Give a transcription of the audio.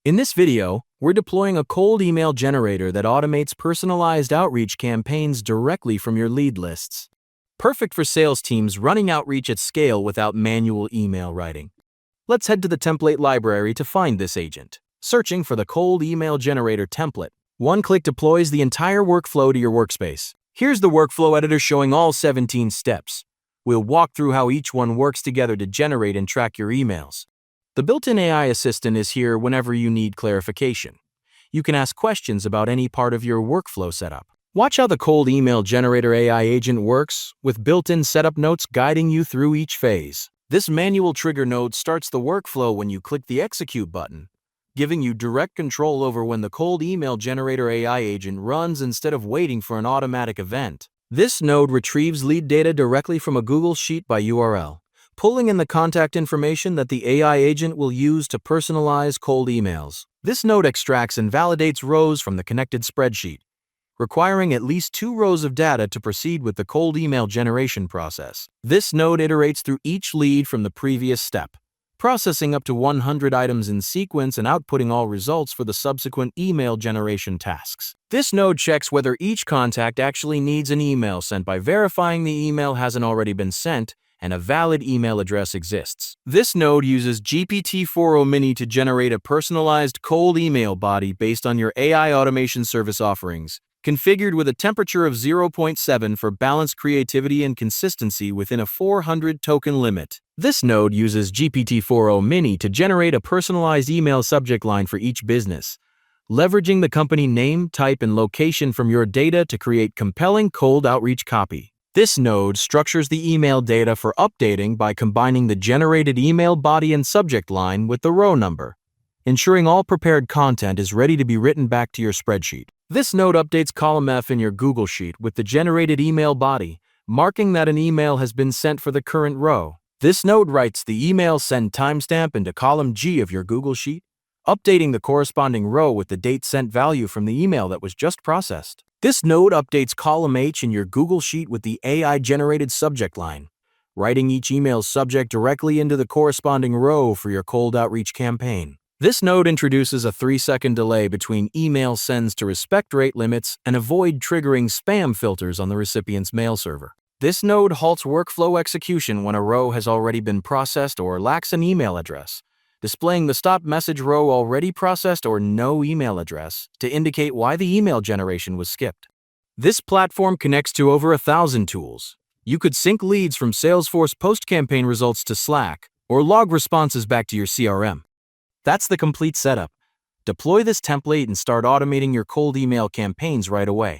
In this video, we're deploying a cold email generator that automates personalized outreach campaigns directly from your lead lists. Perfect for sales teams running outreach at scale without manual email writing. Let's head to the template library to find this agent. Searching for the cold email generator template, one click deploys the entire workflow to your workspace. Here's the workflow editor showing all 17 steps. We'll walk through how each one works together to generate and track your emails. The built-in AI assistant is here whenever you need clarification. You can ask questions about any part of your workflow setup. Watch how the cold email generator AI agent works, with built-in setup notes guiding you through each phase. This manual trigger node starts the workflow when you click the execute button, giving you direct control over when the cold email generator AI agent runs instead of waiting for an automatic event. This node retrieves lead data directly from a Google Sheet by URL, pulling in the contact information that the AI agent will use to personalize cold emails. This node extracts and validates rows from the connected spreadsheet, requiring at least 2 rows of data to proceed with the cold email generation process. This node iterates through each lead from the previous step, processing up to 100 items in sequence and outputting all results for the subsequent email generation tasks. This node checks whether each contact actually needs an email sent by verifying the email hasn't already been sent and a valid email address exists. This node uses GPT-4o Mini to generate a personalized cold email body based on your AI automation service offerings, configured with a temperature of 0.7 for balanced creativity and consistency within a 400 token limit. This node uses GPT-4o Mini to generate a personalized email subject line for each business, leveraging the company name, type, and location from your data to create compelling cold outreach copy. This node structures the email data for updating by combining the generated email body and subject line with the row number, ensuring all prepared content is ready to be written back to your spreadsheet. This node updates column F in your Google Sheet with the generated email body, marking that an email has been sent for the current row. This node writes the email send timestamp into column G of your Google Sheet, updating the corresponding row with the date sent value from the email that was just processed. This node updates column H in your Google Sheet with the AI-generated subject line, writing each email's subject directly into the corresponding row for your cold outreach campaign. This node introduces a 3-second delay between email sends to respect rate limits and avoid triggering spam filters on the recipient's mail server. This node halts workflow execution when a row has already been processed or lacks an email address, displaying the stop message row already processed or no email address to indicate why the email generation was skipped. This platform connects to over 1,000 tools. You could sync leads from Salesforce post-campaign results to Slack or log responses back to your CRM. That's the complete setup. Deploy this template and start automating your cold email campaigns right away.